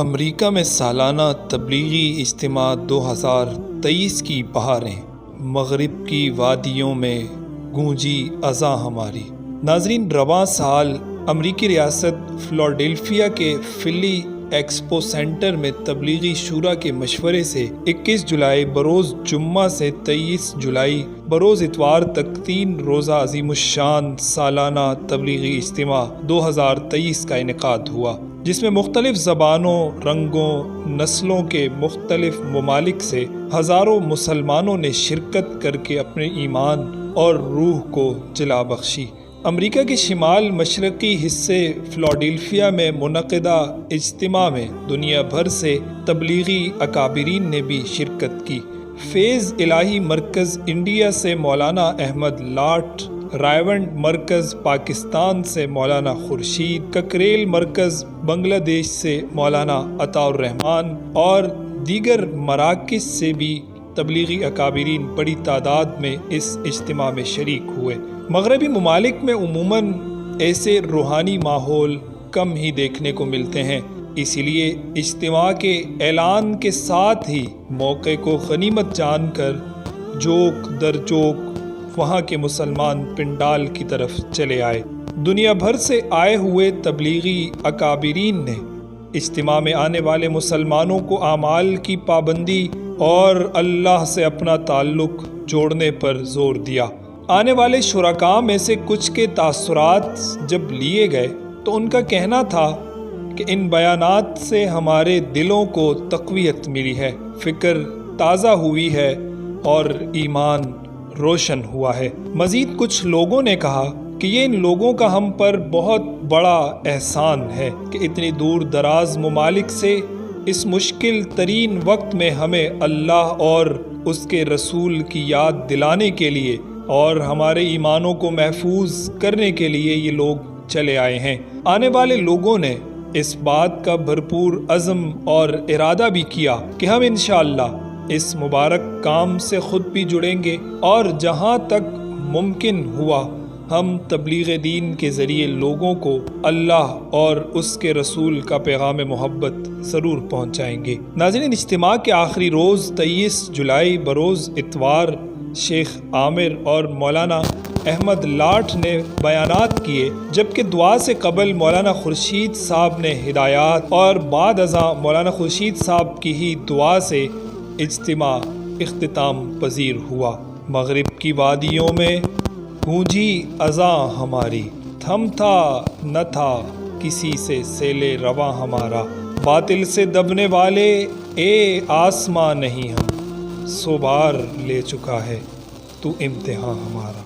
امریکہ میں سالانہ تبلیغی اجتماع 2023 کی بہاریں، مغرب کی وادیوں میں گونجی اذاں ہماری۔ ناظرین، رواں سال امریکی ریاست فلاڈیلفیا کے فلی ایکسپو سینٹر میں تبلیغی شورا کے مشورے سے 21 جولائی بروز جمعہ سے 23 جولائی بروز اتوار تک 3 روزہ عظیم الشان سالانہ تبلیغی اجتماع 2023 کا انعقاد ہوا، جس میں مختلف زبانوں، رنگوں، نسلوں کے مختلف ممالک سے ہزاروں مسلمانوں نے شرکت کر کے اپنے ایمان اور روح کو جلا بخشی۔ امریکہ کے شمال مشرقی حصے فلاڈیلفیا میں منعقدہ اجتماع میں دنیا بھر سے تبلیغی اکابرین نے بھی شرکت کی۔ فیض الہی مرکز انڈیا سے مولانا احمد لاٹھ، رائیونڈ مرکز پاکستان سے مولانا خورشید، ککریل مرکز بنگلہ دیش سے مولانا عطاء الرحمان اور دیگر مراکز سے بھی تبلیغی اکابرین بڑی تعداد میں اس اجتماع میں شریک ہوئے۔ مغربی ممالک میں عموماً ایسے روحانی ماحول کم ہی دیکھنے کو ملتے ہیں، اسی لیے اجتماع کے اعلان کے ساتھ ہی موقع کو غنیمت جان کر جوک در جوک وہاں کے مسلمان پنڈال کی طرف چلے آئے۔ دنیا بھر سے آئے ہوئے تبلیغی اکابرین نے اجتماع میں آنے والے مسلمانوں کو اعمال کی پابندی اور اللہ سے اپنا تعلق جوڑنے پر زور دیا۔ آنے والے شرکاء میں سے کچھ کے تاثرات جب لیے گئے تو ان کا کہنا تھا کہ ان بیانات سے ہمارے دلوں کو تقویت ملی ہے، فکر تازہ ہوئی ہے اور ایمان روشن ہوا ہے۔ مزید کچھ لوگوں نے کہا کہ یہ ان لوگوں کا ہم پر بہت بڑا احسان ہے کہ اتنی دور دراز ممالک سے اس مشکل ترین وقت میں ہمیں اللہ اور اس کے رسول کی یاد دلانے کے لیے اور ہمارے ایمانوں کو محفوظ کرنے کے لیے یہ لوگ چلے آئے ہیں۔ آنے والے لوگوں نے اس بات کا بھرپور عزم اور ارادہ بھی کیا کہ ہم انشاءاللہ اس مبارک کام سے خود بھی جڑیں گے اور جہاں تک ممکن ہوا ہم تبلیغ دین کے ذریعے لوگوں کو اللہ اور اس کے رسول کا پیغام محبت ضرور پہنچائیں گے۔ ناظرین، اجتماع کے آخری روز 23 جولائی بروز اتوار شیخ عامر اور مولانا احمد لاٹھ نے بیانات کیے، جبکہ دعا سے قبل مولانا خورشید صاحب نے ہدایات اور بعد ازاں مولانا خورشید صاحب کی ہی دعا سے اجتماع اختتام پذیر ہوا۔ مغرب کی وادیوں میں گونجی اذاں ہماری، تھمتا نہ تھا کسی سے سیل رواں ہمارا، باطل سے دبنے والے اے آسماں نہیں ہم، سو بار لے چکا ہے تو امتحان ہمارا۔